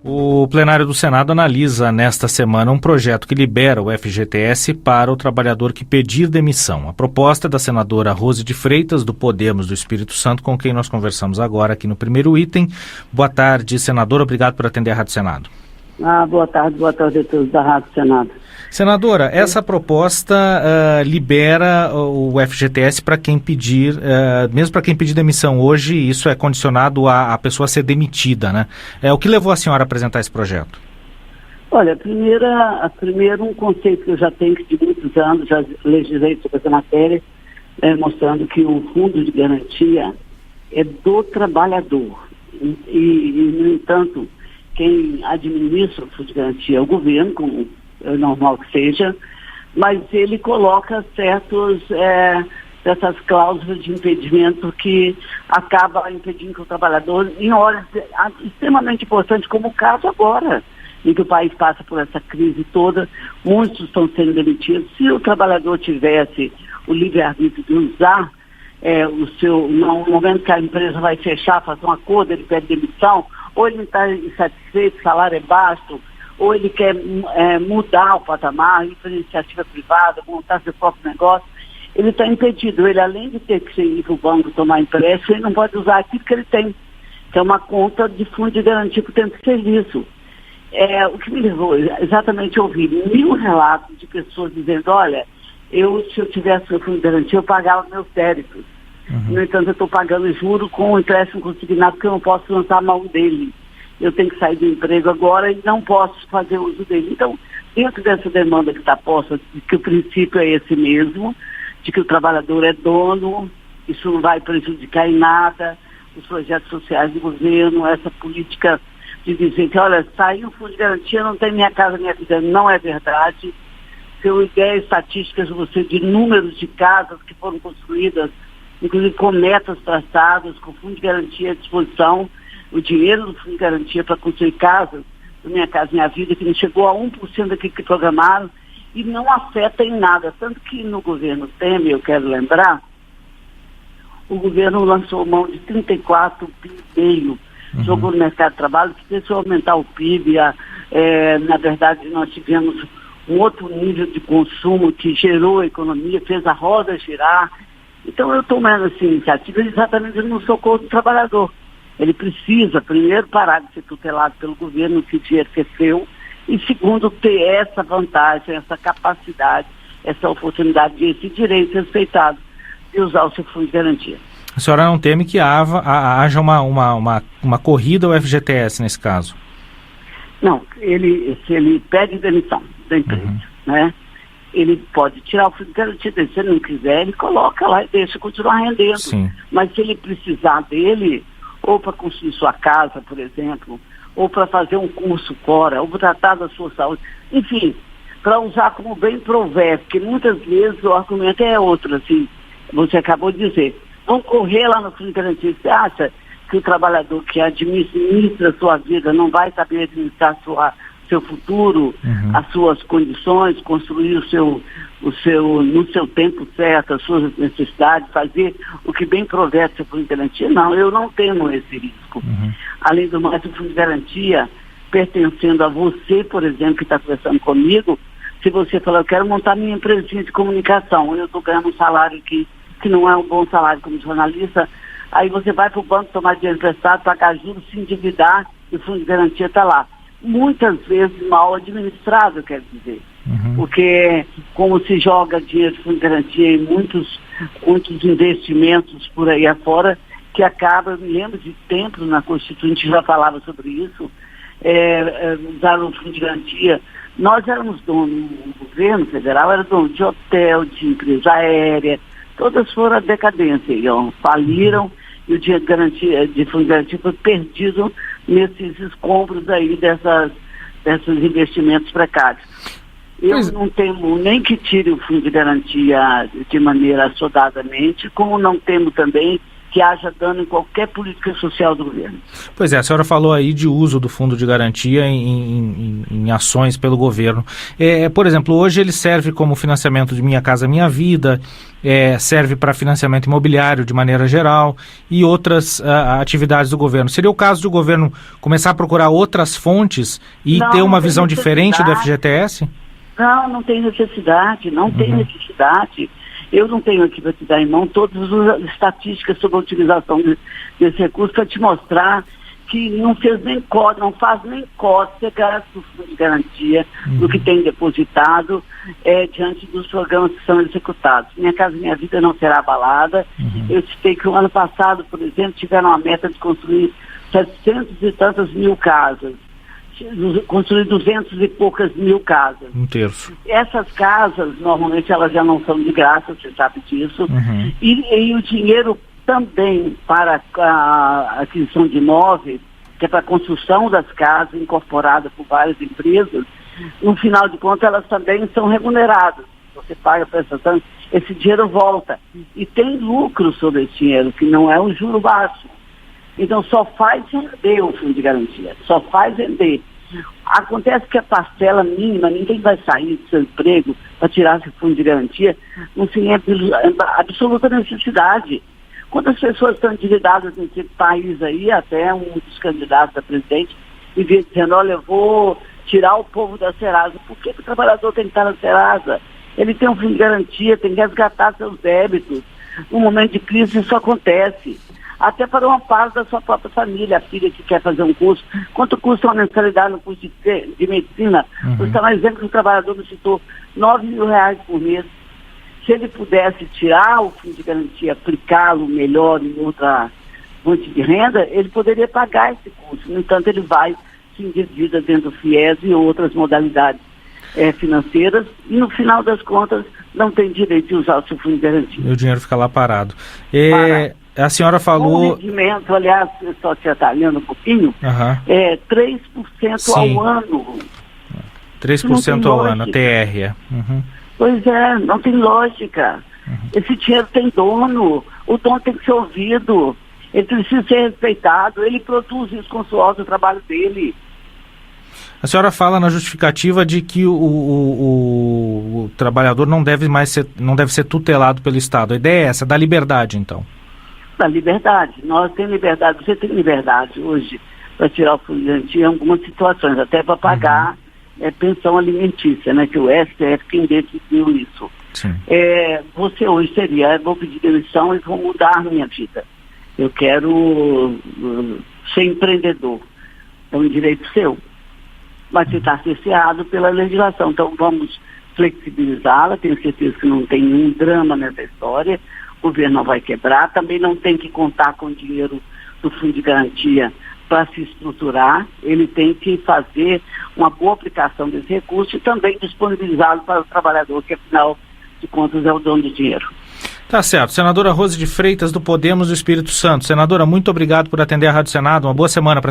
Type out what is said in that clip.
O plenário do Senado analisa nesta semana um projeto que libera o FGTS para o trabalhador que pedir demissão. A proposta é da senadora Rose de Freitas, do Podemos do Espírito Santo, com quem nós conversamos agora aqui no primeiro item. Boa tarde, senadora. Obrigado por atender a Rádio Senado. Boa tarde a todos da Rádio Senado. Senadora, essa proposta libera o FGTS para quem pedir, mesmo para quem pedir demissão hoje, isso é condicionado a pessoa ser demitida, né? O que levou a senhora a apresentar esse projeto? Olha, primeiro um conceito que eu já tenho de muitos anos, já legislei sobre essa matéria, mostrando que o fundo de garantia é do trabalhador. E no entanto, quem administra o fundo de garantia é o governo, como é normal que seja, mas ele coloca certas cláusulas de impedimento que acaba impedindo que o trabalhador, em horas extremamente importantes, como o caso agora, em que o país passa por essa crise toda, muitos estão sendo demitidos. Se o trabalhador tivesse o livre-arbítrio de usar no momento que a empresa vai fechar, fazer um acordo, ele pede demissão, ou ele está insatisfeito, o salário é baixo, ou ele quer mudar o patamar, ir para iniciativa privada, montar seu próprio negócio, ele está impedido. Ele, além de ter que ir para o banco tomar empréstimo, ele não pode usar aquilo que ele tem, que é uma conta de fundo de garantia por tempo de serviço. O que me levou exatamente a ouvir 1000 relatos de pessoas dizendo, olha, se eu tivesse meu fundo de garantia, eu pagava meus débitos. No entanto, eu estou pagando juro com o empréstimo consignado, porque eu não posso lançar a mão dele. Eu tenho que sair do emprego agora e não posso fazer uso dele. Então, dentro dessa demanda que está posta, de que o princípio é esse mesmo, de que o trabalhador é dono, isso não vai prejudicar em nada os projetos sociais do governo, essa política de dizer que, olha, saiu o fundo de garantia, não tem minha casa, minha vida. Não é verdade. Se eu der estatísticas de você de números de casas que foram construídas, inclusive com metas traçadas, com fundo de garantia à disposição, o dinheiro do fundo de garantia para construir casas, Minha Casa Minha Vida, que não chegou a 1% daquilo que programaram e não afeta em nada. Tanto que no governo Temer, eu quero lembrar, o governo lançou mão de 34 bilhões, jogou no mercado de trabalho, que pensou aumentar o PIB. Na verdade, nós tivemos um outro nível de consumo que gerou a economia, fez a roda girar. Então, eu tomando essa iniciativa exatamente no socorro do trabalhador. Ele precisa, primeiro, parar de ser tutelado pelo governo, que o dinheiro que é seu, e segundo, ter essa vantagem, essa capacidade, essa oportunidade de esse direito respeitado de usar o seu fundo de garantia. A senhora não teme que haja uma corrida ao FGTS nesse caso? Não, se ele pede demissão da empresa, né? Ele pode tirar o fundo de garantia dele. Se ele não quiser, ele coloca lá e deixa continuar rendendo. Sim. Mas se ele precisar dele, ou para construir sua casa, por exemplo, ou para fazer um curso fora, ou para tratar da sua saúde, enfim, para usar como bem prover, porque muitas vezes o argumento é outro, assim, você acabou de dizer, vamos correr lá no fundo de garantia. Você acha que o trabalhador que administra a sua vida não vai saber administrar seu futuro, as suas condições, construir no seu tempo certo, as suas necessidades, fazer o que bem prover seu fundo de garantia? Não, eu não tenho esse risco. Além do mais, o fundo de garantia, pertencendo a você, por exemplo, que está conversando comigo, se você falar, eu quero montar minha empresinha de comunicação, eu estou ganhando um salário aqui, que não é um bom salário como jornalista, aí você vai para o banco tomar dinheiro emprestado, pagar juros, se endividar, e o fundo de garantia está lá. Muitas vezes mal administrado, quer dizer. Porque como se joga dinheiro de fundo de garantia em muitos investimentos por aí afora, que acaba, eu me lembro de tempos na Constituinte já falava sobre isso, usaram o fundo de garantia. Nós éramos donos, o governo federal era dono de hotel, de empresa aérea, todas foram a decadência, faliram, e o dinheiro de fundo de garantia foi perdido nesses escombros aí desses investimentos precários. Eu não temo nem que tire o fundo de garantia de maneira assodadamente, como não temo também que haja dano em qualquer política social do governo. Pois é, a senhora falou aí de uso do fundo de garantia em ações pelo governo. Por exemplo, hoje ele serve como financiamento de Minha Casa Minha Vida, serve para financiamento imobiliário de maneira geral e outras atividades do governo. Seria o caso do governo começar a procurar outras fontes e ter uma visão diferente do FGTS? Não tem necessidade, tem necessidade. Eu não tenho aqui para te dar em mão todas as estatísticas sobre a utilização desse recurso para te mostrar que não faz nem cócega do fundo de garantia do que tem depositado diante dos programas que são executados. Minha Casa Minha Vida não será abalada. Eu citei que o ano passado, por exemplo, tiveram a meta de construir 700 e tantas mil casas. Construir 200 e poucas mil casas. Um terço. Essas casas, normalmente, elas já não são de graça, você sabe disso. E o dinheiro também para a aquisição de imóveis, que é para a construção das casas, incorporada por várias empresas, no final de contas, elas também são remuneradas. Você paga a prestação, esse dinheiro volta. E tem lucro sobre esse dinheiro, que não é um juro baixo. Então, só faz render o fundo de garantia, só faz render. Acontece que a parcela mínima, ninguém vai sair do seu emprego para tirar esse fundo de garantia, não tem absoluta necessidade. Quantas pessoas estão endividadas nesse país aí, até um dos candidatos a presidente, e vem dizendo, olha, eu vou tirar o povo da Serasa. Por que o trabalhador tem que estar na Serasa? Ele tem um fundo de garantia, tem que resgatar seus débitos. No momento de crise isso acontece. Até para uma parte da sua própria família, a filha que quer fazer um curso. Quanto custa uma mensalidade no curso de medicina? Você está mais exemplo que o trabalhador me citou R$9 mil por mês. Se ele pudesse tirar o fundo de garantia, aplicá-lo melhor em outra fonte de renda, ele poderia pagar esse curso. No entanto, ele vai se endivida dentro do FIES e outras modalidades financeiras e, no final das contas, não tem direito de usar o seu fundo de garantia. E o dinheiro fica lá parado. A senhora falou... O rendimento, aliás, só te atalhando um pouquinho, 3% ao ano. 3% ao ano, TR. Pois é, não tem lógica. Esse dinheiro tem dono, o dono tem que ser ouvido, ele precisa ser respeitado, ele produz isso com o suor do trabalho dele. A senhora fala na justificativa de que o trabalhador não deve ser tutelado pelo Estado. A ideia é essa, da liberdade, então. Da liberdade. Nós temos liberdade, você tem liberdade hoje para tirar o fundo de garantia em algumas situações, até para pagar pensão alimentícia, né? Que o STF quem decidiu isso. Você hoje vou pedir demissão e vou mudar a minha vida. Eu quero ser empreendedor. É um direito seu. Mas você está cerceado pela legislação. Então vamos flexibilizá-la. Tenho certeza que não tem nenhum drama nessa história. O governo não vai quebrar, também não tem que contar com o dinheiro do fundo de garantia para se estruturar, ele tem que fazer uma boa aplicação desse recurso e também disponibilizá-lo para o trabalhador, que afinal de contas é o dono do dinheiro. Tá certo. Senadora Rose de Freitas, do Podemos do Espírito Santo. Senadora, muito obrigado por atender a Rádio Senado. Uma boa semana para